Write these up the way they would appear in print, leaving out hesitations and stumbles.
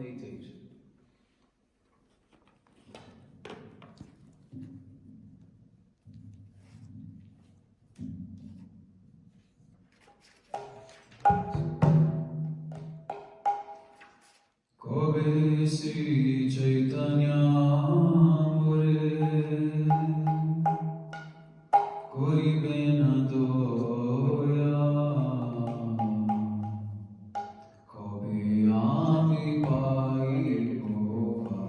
meditate. Kobe Sri Chaitanya Mure Kori Bena Doya Kobe Ami Pai Gopa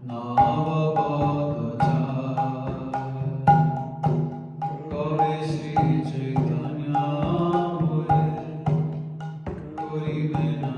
Nava Bhagata Kobe Sri Chaitanya Mure Kori Bena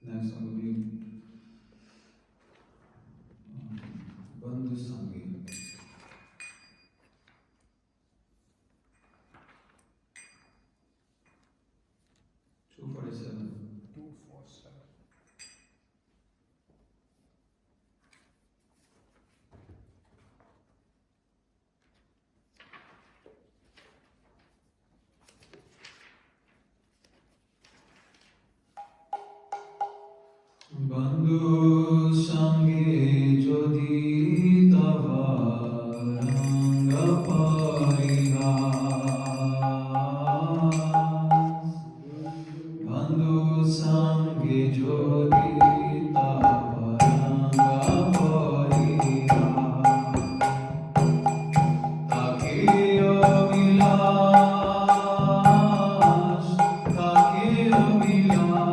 Next one will be Bandhu Sangi. 247. 247. Bandhu Sangi Jodi Tava Ranga Parihas. Bandhu Sangi Jodi Tava Ranga Parihas. Takiyo Vilas, Takiyo Vilas.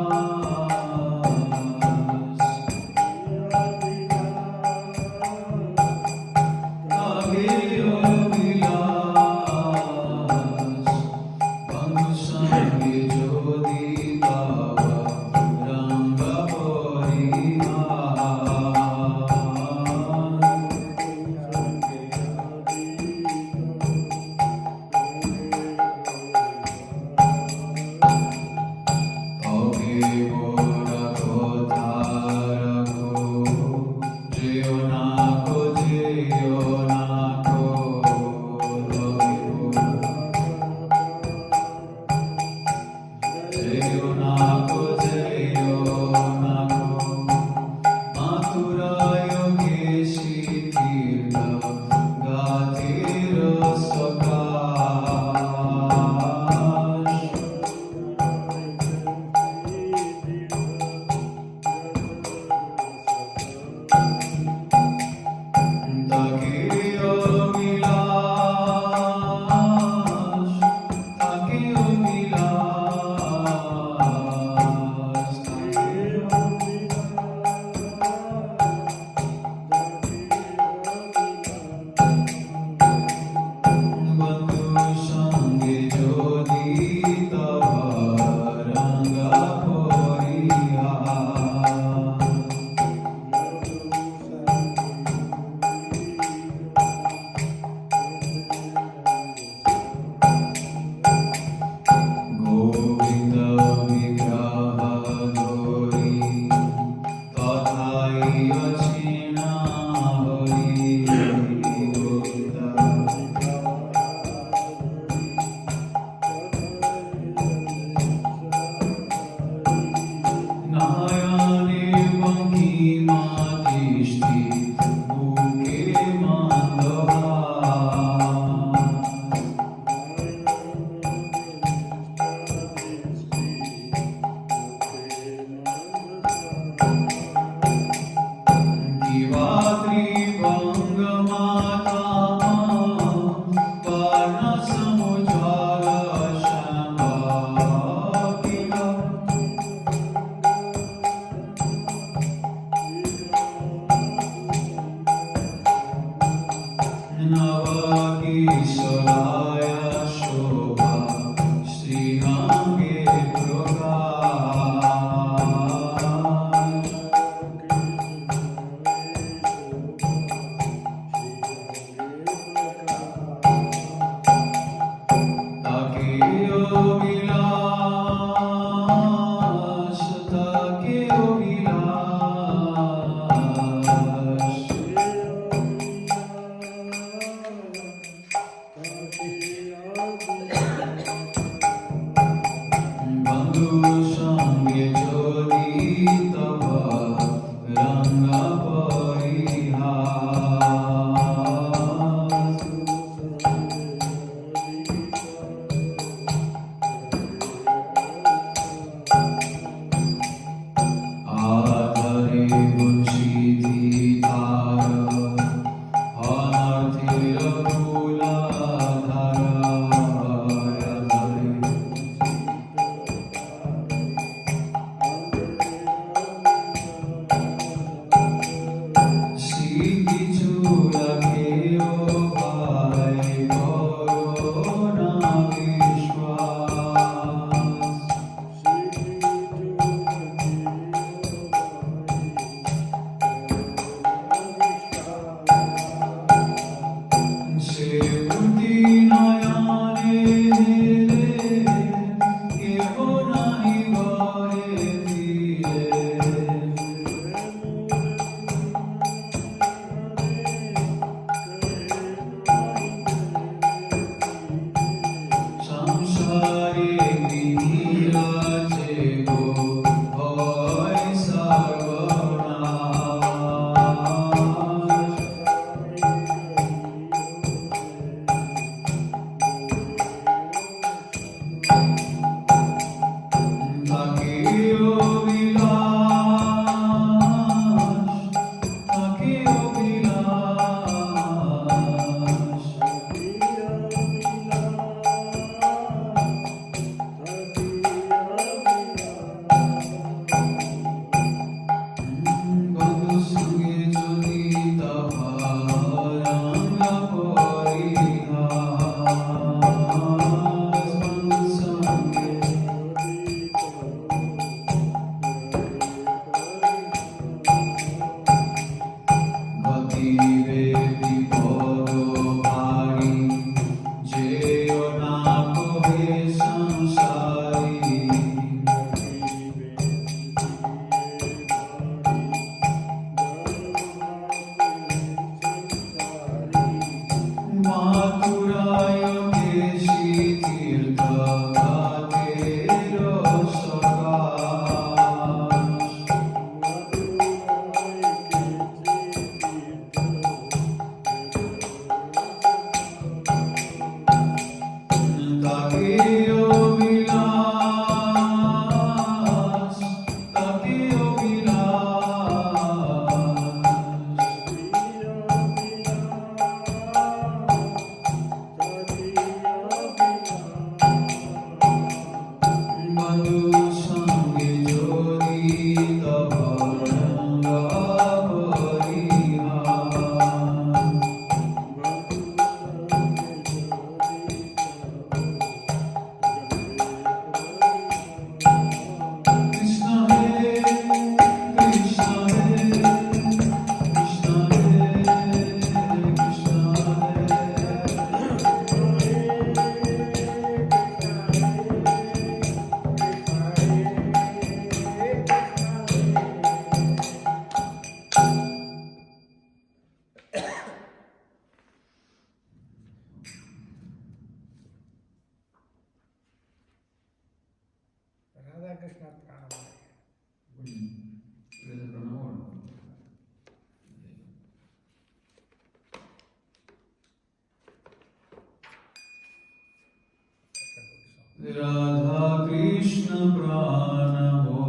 Radha Krishna Pranamo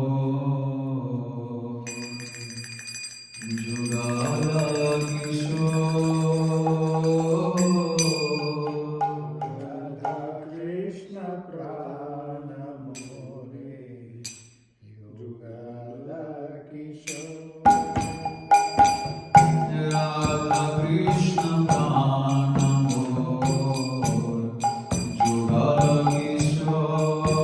Jugala Kishore Radha Krishna Pranamore Yugala Kishore Radha Krishna Pranamo Jugala Kishore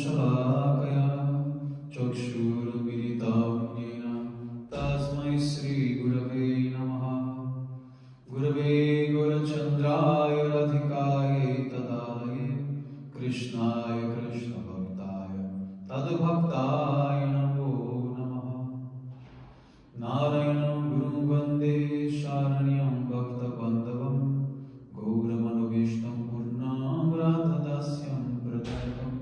शलाकया चक्षुरुन्मिलितं येन तस्मै श्रीगुरवे नमः। गुरवे गुरुचन्द्राय राधिकाय तदालये कृष्णाय कृष्णभक्ताय तद्भक्ताय नमो नमः। नारायणं गुरुं वन्दे शरण्यं भक्तबान्धवं गौरमनुविष्णुं पूर्णां राधदास्यं प्रदायकम्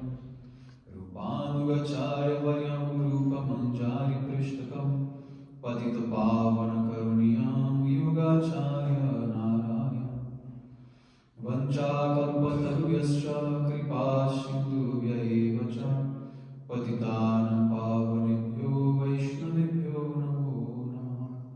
रूपानुगचार्यवर्यं रूपमञ्जारिपृष्ठकं पतितपावनकरुणीयं युगाचार्य नारायण वञ्चाकल्पतरुभ्यश्च कृपासिन्धुभ्य एव च पतितानां पावनेभ्यो वैष्णवेभ्यो नमो नमः।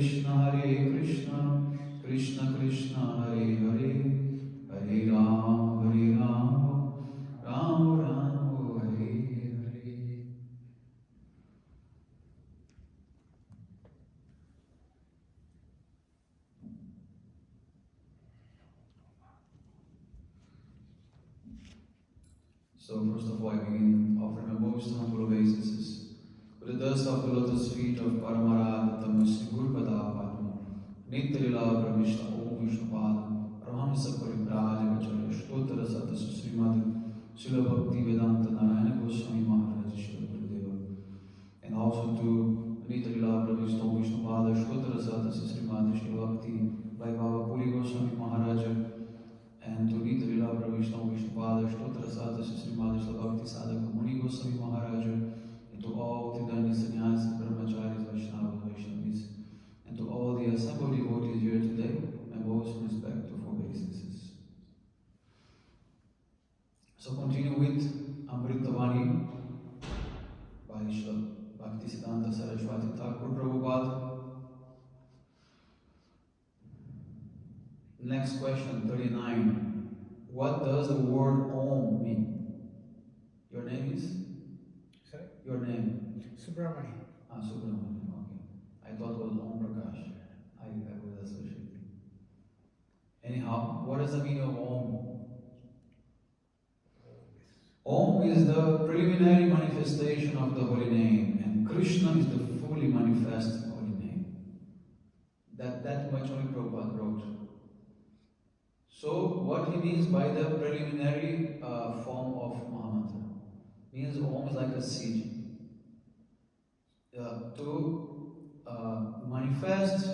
Krishna, Krishna Krishna, Hare Hare, Hare Ram, Ram Ram, Hare Hare. So first of all, I begin offering my most humble obeisances with the dust of the lotus feet of Paramarad Tamasri Gurpada Padma, Nityalila Pramishta Om Vishnupada, Ramhamsa Paripraja Vacharya Shtottara Sata Srimad Srila Bhaktivedanta Narayana Goswami Mahraj Srila Gurudeva, and also to Nityalila Pramishta Om Vishnupada Shtottara Sata Srimad Srila Bhakti Vaibhava Puri Goswami Maharaja, and to Nityalila Pramishta Om Vishnupada Shtottara Sata Srimad Srila Bhakti Sadhaka Muni Goswami Maharaja, and to all Tidani Sannyasi, Brahmacharis, Vaishnavas, Vaishnavis, and to all the assembled devotees here today, my most respectful obeisances. So continue with Amritavani by Srila Bhaktivedanta Saraswati Thakur Prabhupada. Next question, 39. What does the word Om mean? Your name is? Sorry? Your name? Subramani. Subramanian, okay. I thought it was Om Prakash. I was associating. Anyhow, what is the meaning of Om? Om is the preliminary manifestation of the holy name, and Krishna is the fully manifest holy name. That much only Prabhupada wrote. So, what he means by the preliminary form of Mahamantra means Om is like a seed. To manifest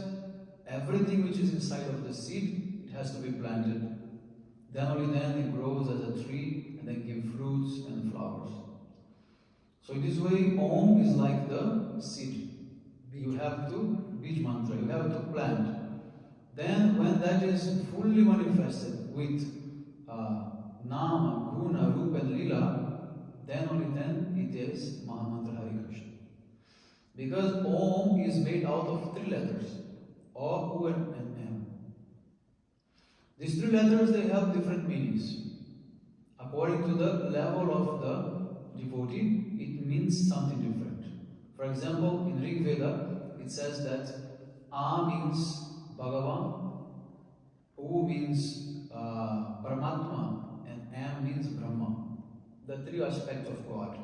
everything which is inside of the seed, it has to be planted. Then only then it grows as a tree and then gives fruits and flowers. So in this way, Om is like the seed. You have to Bij mantra, you have to plant. Then when that is fully manifested with Nama, Guna, Rupa and Lila, then only then it is Mahamantra Hare Krishna. Because Om is made out of 3 letters, O, U and M. These 3 letters, they have different meanings. According to the level of the devotee, it means something different. For example, in Rig Veda, it says that A means Bhagavan, U means Paramatma, and M means Brahma. The 3 aspects of God.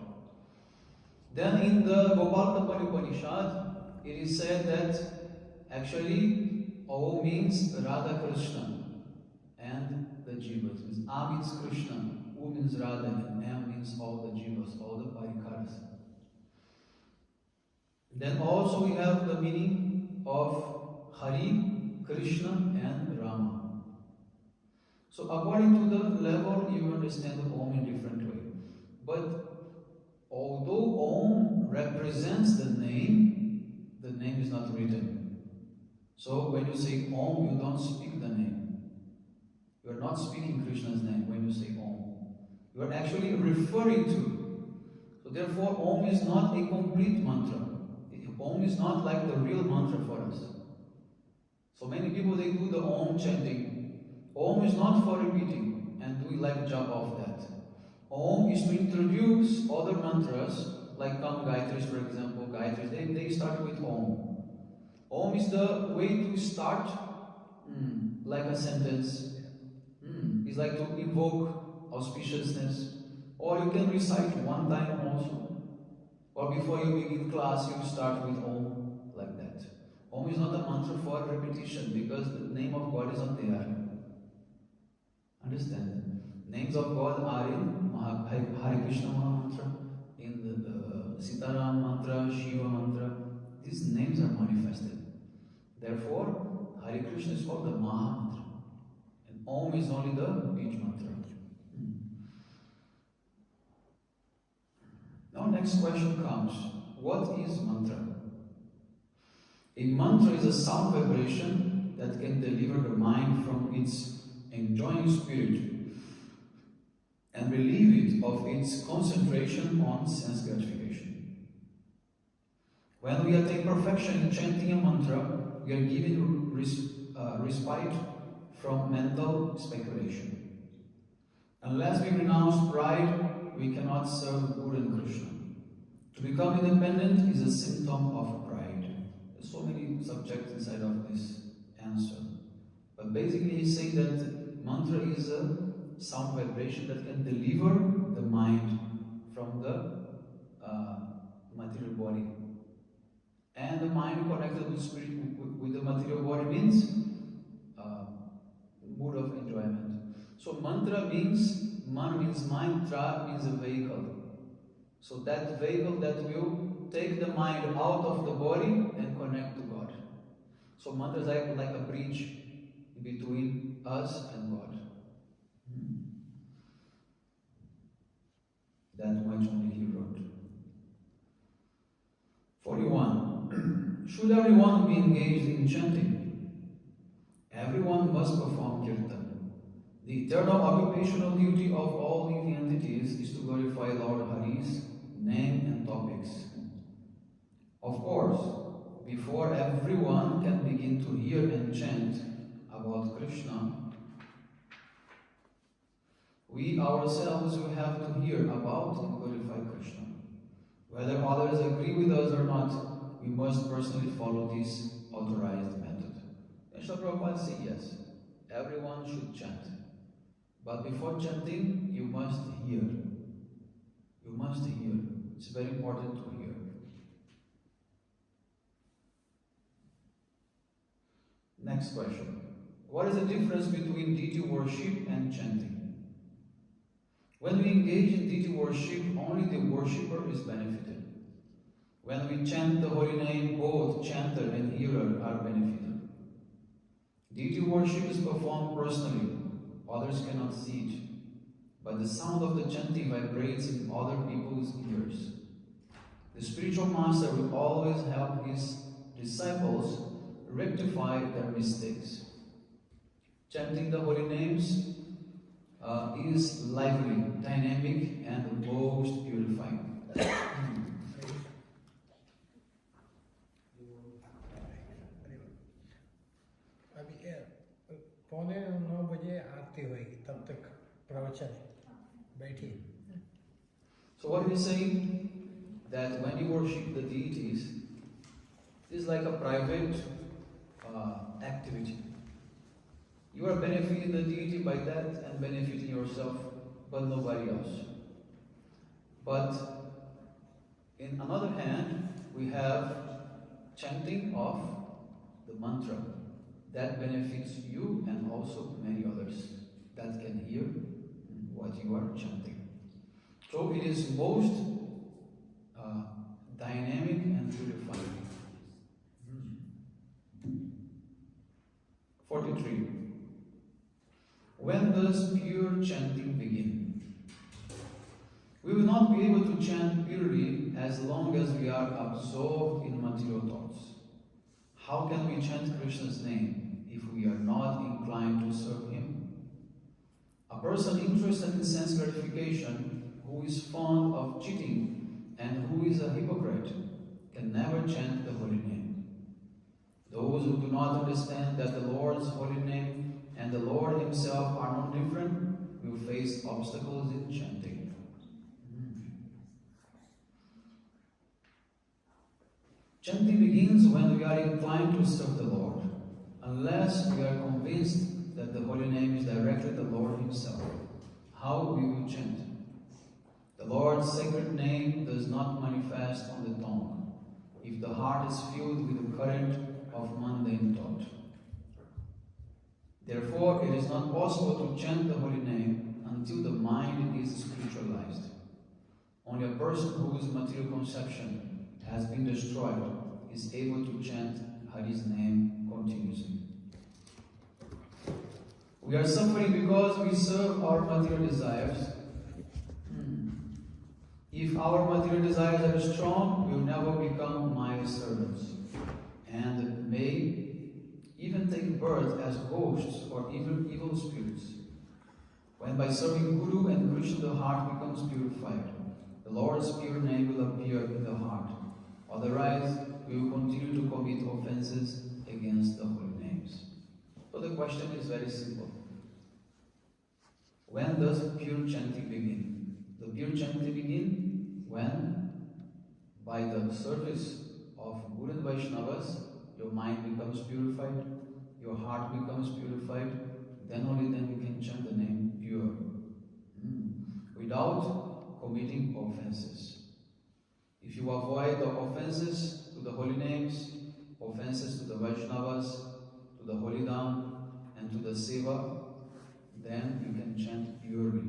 Then in the Gopal Upanishad, it is said that actually O means Radha Krishna and the Jivas. Means A means Krishna, U means Radha, and M means all the Jivas, all the Parikaras. Then also we have the meaning of Hari, Krishna and Rama. So according to the level, you understand the Om in different way. But although Om represents the name is not written. So when you say Om, you don't speak the name. You are not speaking Krishna's name when you say Om. You are actually referring to. So therefore, Om is not a complete mantra. Om is not like the real mantra for us. So many people, they do the Om chanting. Om is not for repeating and doing like jump off that. Om is to introduce other mantras, like Kam Gayatris, for example. Gayatris, they start with Om. Om is the way to start, like a sentence. It's like to invoke auspiciousness. Or you can recite one time also. Or before you begin class, you start with Om, like that. Om is not a mantra for repetition, because the name of God is not there. Understand? Names of God are in Hare Krishna Mantra, in the Sitaram Mantra, Shiva Mantra. These names are manifested. Therefore, Hare Krishna is called the Maha Mantra. And Om is only the Bij Mantra. Now next question comes. What is mantra? A mantra is a sound vibration that can deliver the mind from its enjoying spirit and relieve it of its concentration on sense gratification. When we attain perfection in chanting a mantra, we are given respite from mental speculation. Unless we renounce pride, we cannot serve Guru and Krishna. To become independent is a symptom of pride. There's so many subjects inside of this answer. But basically he's saying that mantra is a sound vibration that can deliver the mind from the material body. And the mind connected with spirit, with the material body means mood of enjoyment. So mantra means, man means mind, tra means a vehicle. So that vehicle that will take the mind out of the body and connect to God. So mantra is like a bridge between us and God. That much only he wrote. 41. Should everyone be engaged in chanting? Everyone must perform kirtan. The eternal occupational duty of all living entities is to glorify Lord Hari's name and topics. Of course, before everyone can begin to hear and chant about Krishna, we ourselves will have to hear about and glorify Krishna. Whether others agree with us or not, we must personally follow this authorized method. And Srila Prabhupada said yes, everyone should chant. But before chanting, you must hear. You must hear. It's very important to hear. Next question. What is the difference between deity worship and chanting? When we engage in deity worship, only the worshipper is benefited. When we chant the holy name, both chanter and hearer are benefited. Deity worship is performed personally. Others cannot see it. But the sound of the chanting vibrates in other people's ears. The spiritual master will always help his disciples rectify their mistakes. Chanting the holy names is lively, dynamic, and most purifying. अभी 8:45 बजे आरती होगी, तब तक प्रवचन बैठिए. So what he's saying, that when you worship the deities, it is like a private activity. You are benefiting the deity by that and benefiting yourself, but nobody else. But in another hand, we have chanting of the mantra that benefits you and also many others that can hear what you are chanting. So it is most dynamic and purifying. 43. When does pure chanting begin? We will not be able to chant purely as long as we are absorbed in material thoughts. How can we chant Krishna's name if we are not inclined to serve Him? A person interested in sense gratification, who is fond of cheating and who is a hypocrite, can never chant the holy name. Those who do not understand that the Lord's holy name and the Lord Himself are not different will face obstacles in chanting. Chanting begins when we are inclined to serve the Lord, unless we are convinced that the holy name is directly the Lord Himself. How we will chant? The Lord's sacred name does not manifest on the tongue if the heart is filled with the current of mundane thought. Therefore, it is not possible to chant the holy name until the mind is spiritualized. Only a person whose material conception has been destroyed is able to chant Hari's name continuously. We are suffering because we serve our material desires. If our material desires are strong, we will never become my servants, and may even take birth as ghosts or evil spirits. When by serving Guru and Krishna the heart becomes purified, the Lord's pure name will appear in the heart. Otherwise, we will continue to commit offenses against against the holy names. So the question is very simple. When does pure chanting begin? The pure chanting begin when, by the service of Guru and Vaishnavas, your mind becomes purified, your heart becomes purified, then only then you can chant the name pure. Without committing offenses. If you avoid the offenses to the holy names, offenses to the Vaishnavas, to the holy Dham, and to the Seva, then you can chant purely.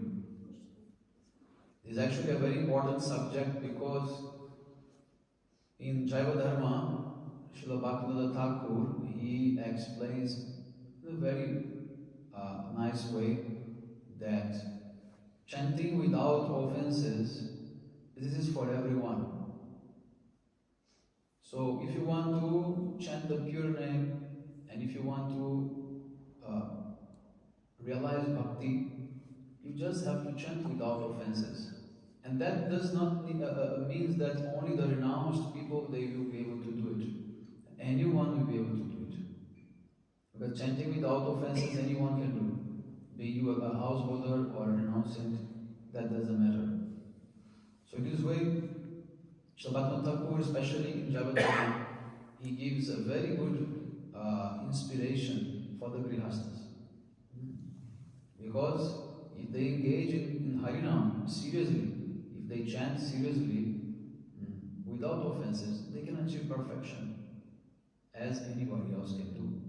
This is actually a very important subject because in Jaiva Dharma, Srila Bhaktivedanta Thakur, he explains in a very nice way that chanting without offenses, this is for everyone. So if you want to chant the pure name, and if you want to realize bhakti, you just have to chant without offenses. And that does not means that only the renounced people, they will be able to do it. Anyone will be able to do it. Because chanting without offenses, anyone can do. Be you a householder or a renouncant, that doesn't matter. So in this way, Srila Thakur, especially in Jaiva, he gives a very good inspiration for the Grihasthas. Because if they engage in Harinam seriously, if they chant seriously, without offenses, they can achieve perfection, as anybody else can do.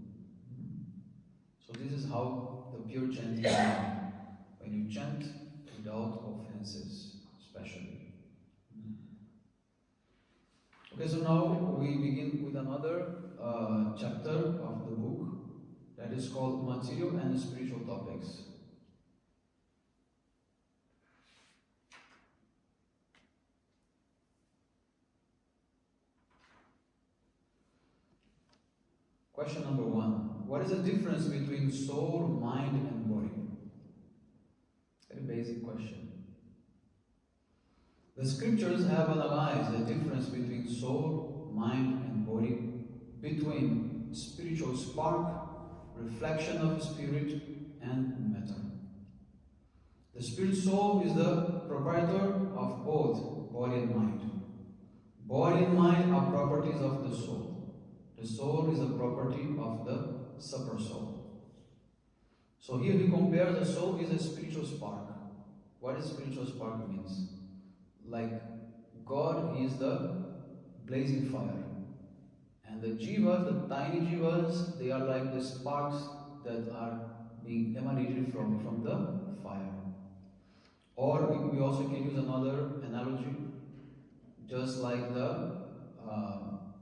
So this is how the pure chanting is done. When you chant without offenses, especially. Okay, so now we begin with another chapter of the book that is called Material and Spiritual Topics. Question number 1. What is the difference between soul, mind, and body? Very basic question. The scriptures have analyzed the difference between soul, mind, and body, between spiritual spark, reflection of spirit, and matter. The spirit soul is the proprietor of both body and mind. Body and mind are properties of the soul. The soul is a property of the super soul. So here we compare the soul is a spiritual spark. What is spiritual spark means? Like God is the blazing fire. And the jivas, the tiny jivas, they are like the sparks that are being emanated from the fire. Or we also can use another analogy, just like the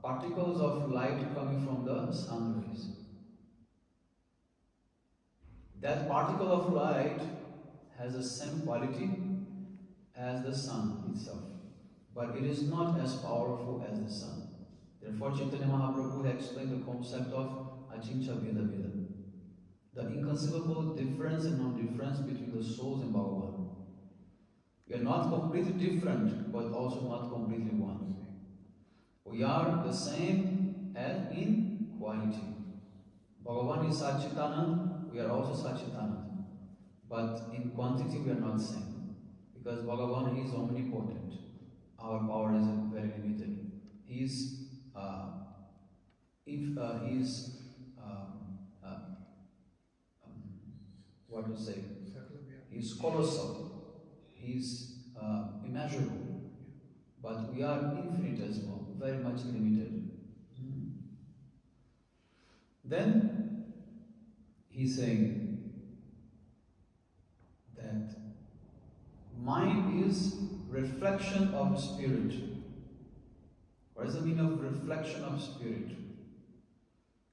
particles of light coming from the sun rays. That particle of light has the same quality as the sun itself, but it is not as powerful as the sun. Therefore, Chaitanya Mahaprabhu explained the concept of Achincha Veda Veda, the inconceivable difference and non-difference between the souls and Bhagavan. We are not completely different, but also not completely one. We are the same as in quality. Bhagavan is Satchitanand, we are also Satchitanand. But in quantity we are not same. Because Bhagavan is omnipotent. Our power is very limited. He is what to say? He is colossal. He is immeasurable. But we are infinitesimal, very much limited. Then he's saying that mind is reflection of spirit. What is the meaning of reflection of spirit?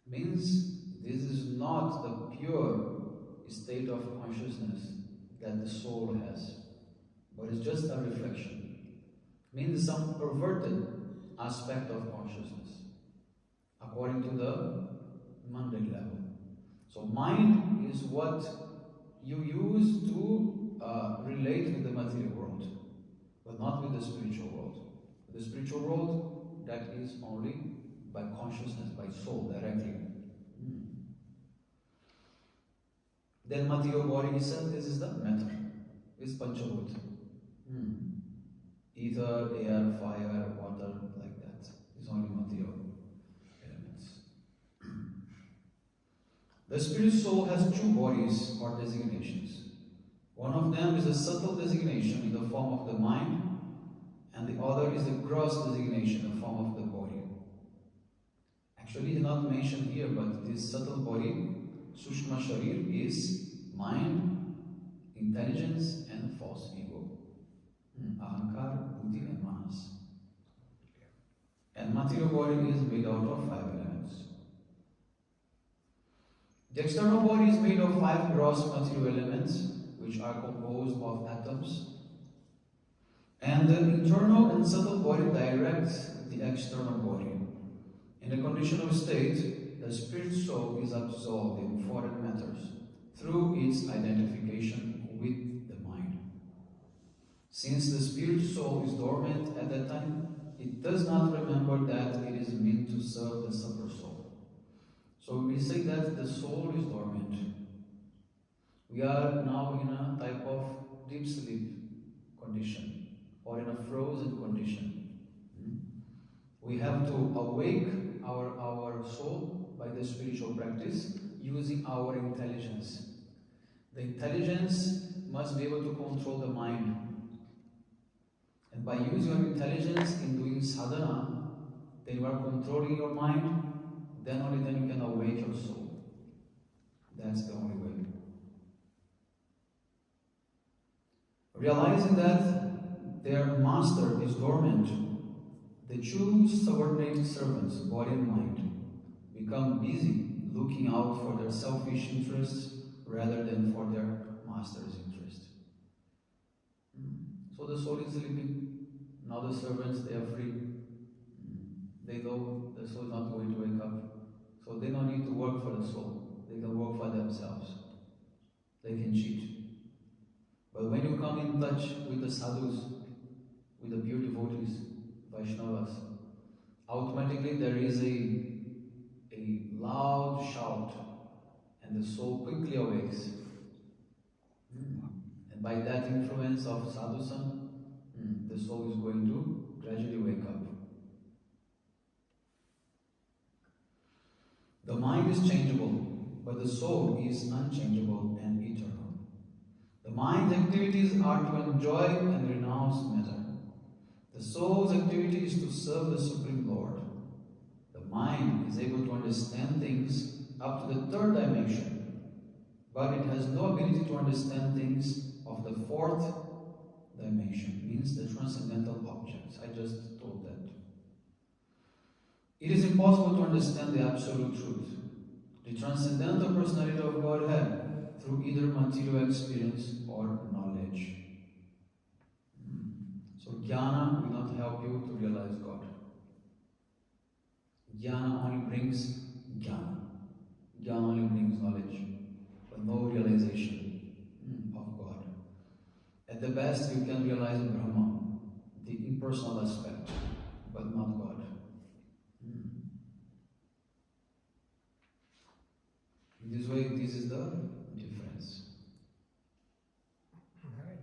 Means this is not the pure state of consciousness that the soul has, but it's just a reflection. Means some perverted aspect of consciousness according to the mundane level. So mind is what you use to relate with the material world, but not with the spiritual world. The spiritual world, that is only by consciousness, by soul directly. Then material body is said, this is the matter. It's Panchabhut. Ether, air, fire, water, like that. It's only material elements. The spirit soul has two bodies or designations. One of them is a subtle designation in the form of the mind, and the other is the gross designation in the form of the body. Actually, it's not mentioned here, but this subtle body, Sushma Sharir, is mind, intelligence, and false ego. Ahankar, Buddhi, and Manas. And material body is made out of 5 elements. The external body is made of 5 gross material elements, which are composed of atoms. And the internal and subtle body directs the external body. In a conditional state, the spirit soul is absorbed in foreign matters through its identification with the mind. Since the spirit soul is dormant at that time, it does not remember that it is meant to serve the super soul. So we say that the soul is dormant. We are now in a type of deep sleep condition or in a frozen condition. We have to awake our soul by the spiritual practice using our intelligence. The intelligence must be able to control the mind. And by using your intelligence in doing sadhana, then you are controlling your mind, then only then you can awake your soul. That's the only way. Realizing that their master is dormant, the two subordinate servants, body and mind, become busy looking out for their selfish interests rather than for their master's interest. So the soul is sleeping. Now the servants, they are free. They know the soul is not going to wake up. So they don't need to work for the soul. They can work for themselves. They can cheat. But when you come in touch with the sadhus, with the pure devotees, Vaishnavas, automatically there is a loud shout and the soul quickly awakes. And by that influence of sadhusam, the soul is going to gradually wake up. The mind is changeable, but the soul is unchangeable and eternal. The mind's activities are to enjoy and renounce matter. The soul's activity is to serve the Supreme Lord. The mind is able to understand things up to the 3rd dimension, but it has no ability to understand things of the 4th dimension, means the transcendental objects. I just told that. It is impossible to understand the absolute truth, the transcendental personality of Godhead, through either material experience or knowledge. So jnana will not help you to realize God. Jnana only brings jnana. Jnana only brings knowledge, but no realization of God. At the best, you can realize Brahma, the impersonal aspect, but not God. In this way, this is the difference.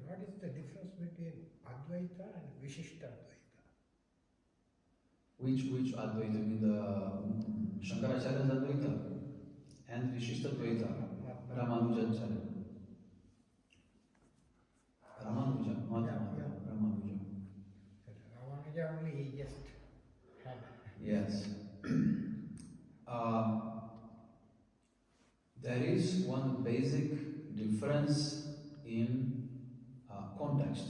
What is the difference between Advaita and Vishishta Advaita? Which Advaita? Mean the Shankaracharya's Advaita and Vishishta Advaita, Ramanujacharya. Ramanuja, not Ramanuja. Ramanuja only he just had. Yes. There is one basic difference in context.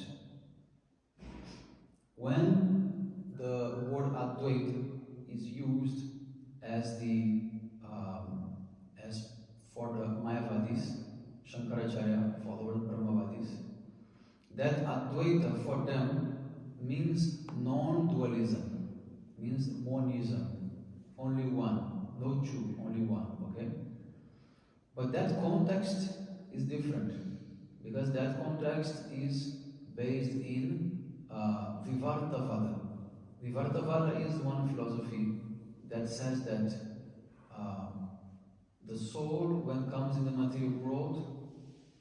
When the word Advaita is used as as for the Mayavadis, Shankaracharya, followers Brahmavadis, that Advaita for them means non-dualism, means monism, only one, no two, only one, okay? But that context is different, because that context is based in Vivartavada. Vivartavada is one philosophy that says that the soul, when comes in the material world,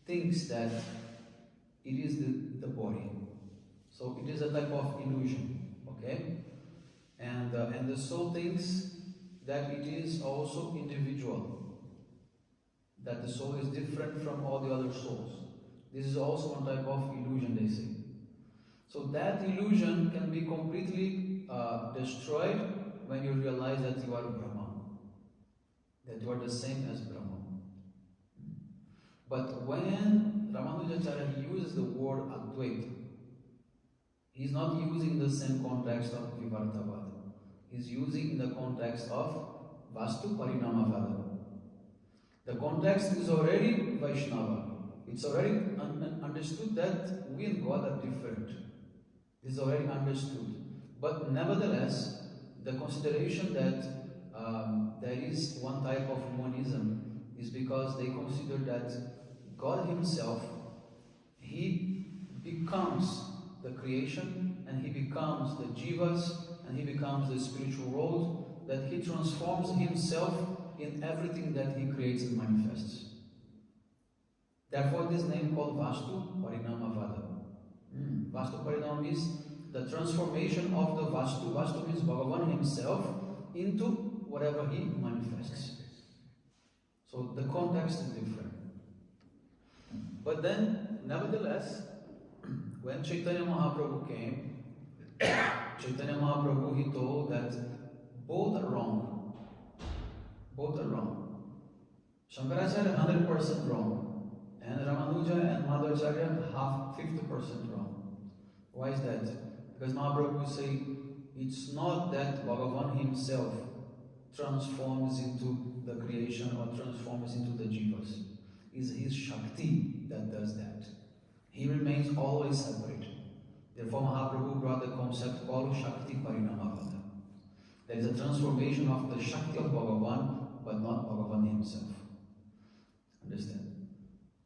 thinks that it is the body. So it is a type of illusion, okay? And the soul thinks that it is also individual, that the soul is different from all the other souls. This is also one type of illusion, they say. So that illusion can be completely destroyed when you realize that you are Brahma, that you are the same as Brahma. But when Ramanujacharya uses the word Advaita, he is not using the same context of Vivartavada. He is using in the context of Vastu Parinamavada. The context is already Vaishnava. It's already understood that we and God are different. This is already understood. But nevertheless, the consideration that there is one type of monism is because they consider that God Himself, He becomes the creation, and He becomes the jivas, and He becomes the spiritual world, that He transforms Himself in everything that He creates and manifests. Therefore, this name called Vastu Parinamavada. Vastu Parinama means the transformation of the Vastu. Vastu means Bhagavan Himself into whatever He manifests. So the context is different. But then, nevertheless, when Chaitanya Mahaprabhu came, Chaitanya Mahaprabhu, he told that both are wrong. Both are wrong. Shankaracharya 100% wrong, and Ramanuja and Madhvacharya 50% wrong. Why is that? Because Mahaprabhu say it's not that Bhagavan Himself transforms into the creation or transforms into the jivas. It's His Shakti that does that. He remains always separate. Therefore, Mahaprabhu brought the concept called Shakti Parinamavada. There is a transformation of the Shakti of Bhagavan, but not Bhagavan Himself. Understand?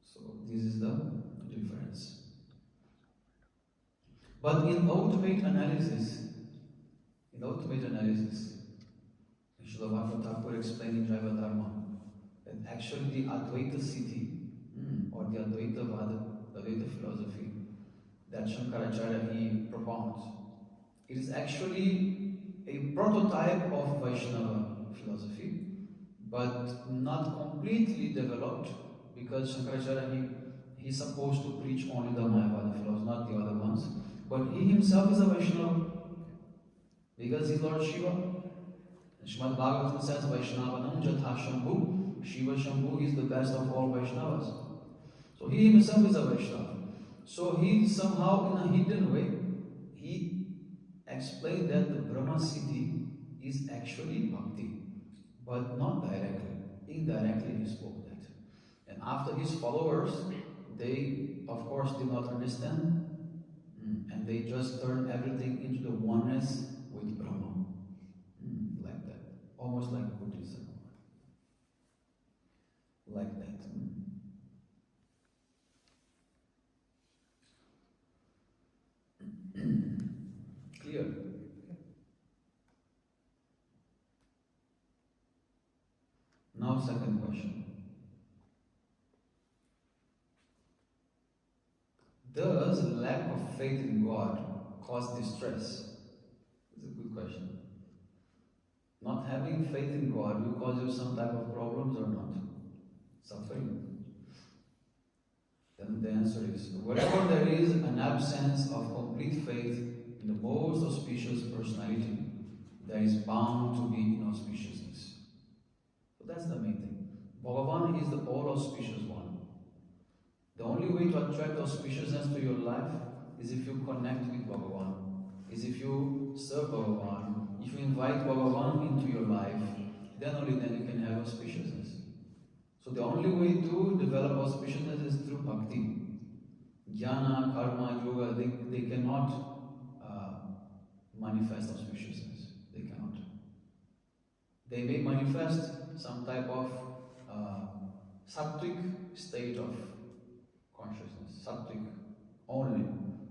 So, this is the difference. But in ultimate analysis, Srila Bhaktivinoda Thakur explained in Jaiva Dharma that actually the Advaita Siddhi, or the Advaita Vada, the Advaita philosophy that Shankaracharya he propounds, it is actually a prototype of Vaishnava philosophy, but not completely developed, because Shankaracharya he's supposed to preach only the Mayavada philosophy, not the other ones. But he himself is a Vaishnava, because he's Lord Shiva. Srimad Bhagavatam says Vaishnavanam Jatha Shambhu. Shiva Shambhu is the best of all Vaishnavas. So he himself is a Vaishnava. So he somehow, in a hidden way, he explained that the Brahma Siddhi is actually Bhakti, but not directly. Indirectly he spoke that. And after his followers, they of course did not understand, and they just turned everything into the oneness with Brahma. Like that. Almost like Buddhism. Like that. Clear? Now, second question. Does lack of faith in God cause distress? It's a good question. Not having faith in God will cause you some type of problems or not? Suffering? Then the answer is, wherever there is an absence of complete faith in the most auspicious personality, there is bound to be inauspiciousness. So that's the main thing. Bhagavan is the all-auspicious one. The only way to attract auspiciousness to your life is if you connect with Bhagavan, is if you serve Bhagavan, if you invite Bhagavan into your life, then only then you can have auspiciousness. So the only way to develop auspiciousness is through bhakti. Jnana, karma, yoga, they cannot manifest auspiciousness. They cannot. They may manifest some type of sattvic state of consciousness, sattvic only.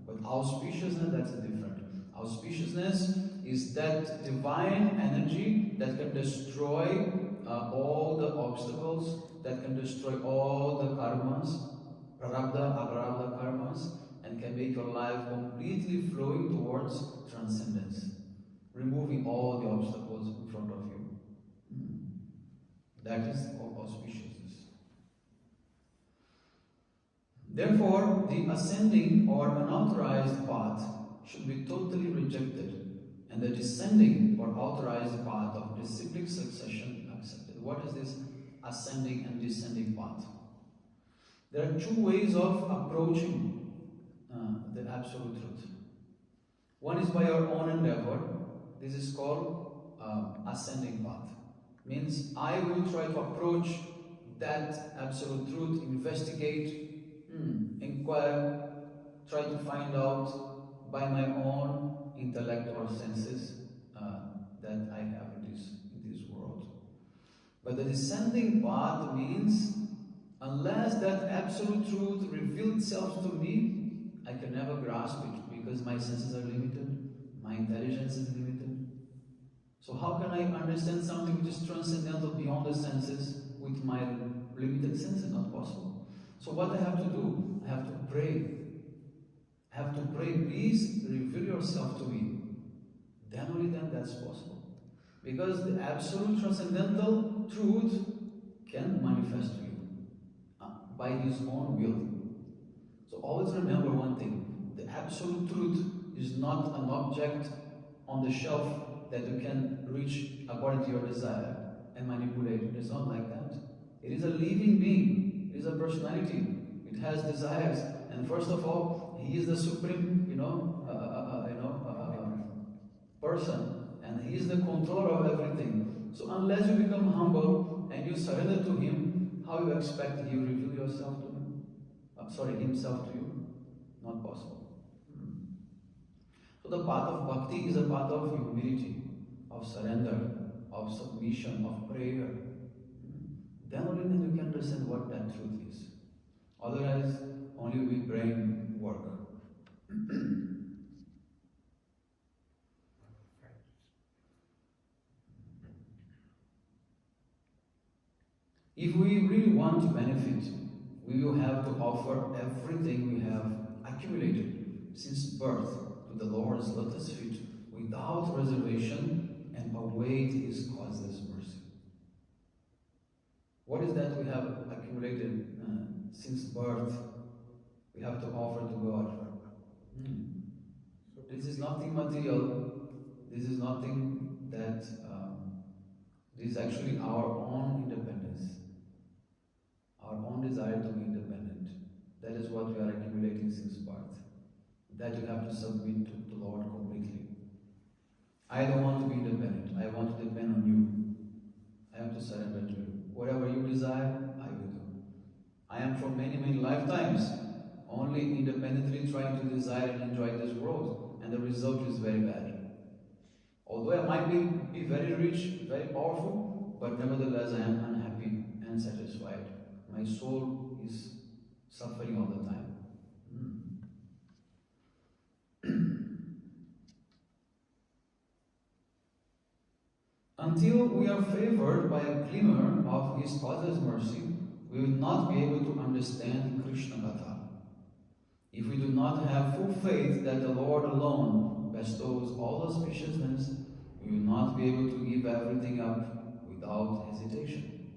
But auspiciousness, that's different. Auspiciousness is that divine energy that can destroy all the obstacles, that can destroy all the karmas. removing all the obstacles in front of you. That is auspiciousness. Therefore, the ascending or unauthorized path should be totally rejected, and the descending or authorized path of disciplic succession accepted. What is this ascending and descending path? There are two ways of approaching the absolute truth. One is by our own endeavor. This is called ascending path. Means I will try to approach that absolute truth, investigate, inquire, try to find out by my own intellect or senses that I have in this world. But the descending path means unless that absolute truth reveals itself to me, I can never grasp it because my senses are limited, my intelligence is limited. So how can I understand something which is transcendental beyond the senses with my limited senses? Not possible. So what I have to do? I have to pray. I have to pray, please reveal yourself to me. Then only then that's possible. Because the absolute transcendental truth can manifest to you by His own will. So always remember one thing, the absolute truth is not an object on the shelf that you can reach according to your desire and manipulate. It's not like that. It is a living being, it is a personality, it has desires, and first of all, He is the supreme, person, and He is the controller of everything. So unless you become humble and you surrender to Him, how you expect He will reveal yourself to Himself to you? Not possible. So the path of bhakti is a path of humility, of surrender, of submission, of prayer. Then only then you can understand what that truth is. Otherwise, only we brain work. If we really want to benefit, we will have to offer everything we have accumulated since birth to the Lord's lotus feet without reservation and await His causeless mercy. What is that we have accumulated since birth? We have to offer to God. This is nothing material. This is nothing that. This is actually our own independence, our own desire to be independent. That is what we are accumulating since birth. That you have to submit to the Lord completely. I don't want to be independent. I want to depend on you. I have to surrender to you. Whatever you desire, I will do. I am from many, many lifetimes only independently trying to desire and enjoy this world, and the result is very bad. Although I might be very rich, very powerful, but nevertheless I am unhappy and unsatisfied. My soul is suffering all the time. Until we are favored by a glimmer of His causeless mercy, we will not be able to understand Krishna Katha. If we do not have full faith that the Lord alone bestows all auspiciousness, we will not be able to give everything up without hesitation.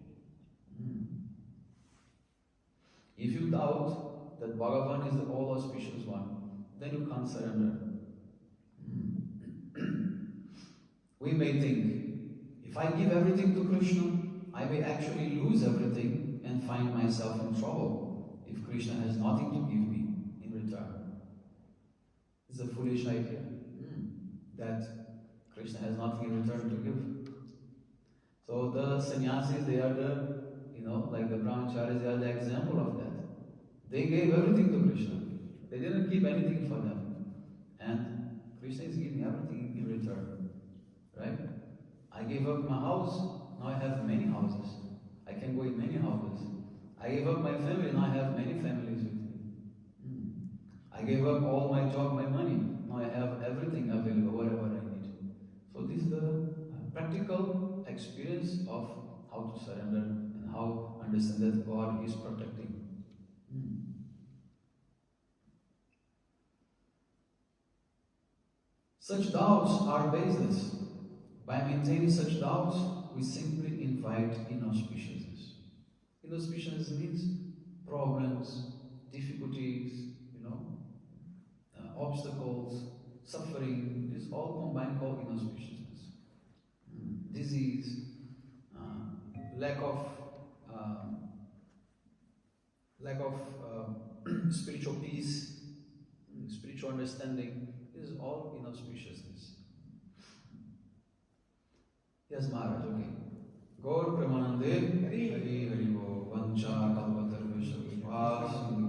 If you doubt that Bhagavan is the all auspicious one, then you can't surrender. We may think, if I give everything to Krishna, I may actually lose everything and find myself in trouble if Krishna has nothing to give me in return. It's a foolish idea that Krishna has nothing in return to give. So the sannyasis, they are the, like the brahmacharis, they are the example of that. They gave everything to Krishna. They didn't keep anything for them. And Krishna is giving everything in return. Right? I gave up my house, now I have many houses. I can go in many houses. I gave up my family, now I have many families with me. I gave up all my job, my money, now I have everything available, whatever I need. So this is the practical experience of how to surrender and how to understand that God is protecting. Such doubts are baseless. By maintaining such doubts, we simply invite inauspiciousness. Inauspiciousness means problems, difficulties, obstacles, suffering. This all combined called inauspiciousness. Disease, lack of spiritual peace, spiritual understanding. This is all inauspiciousness. Yes, Maharaj, okay. Gaur Premanande Hari Hari Bo Vancha Kalpatarvesha Vipasam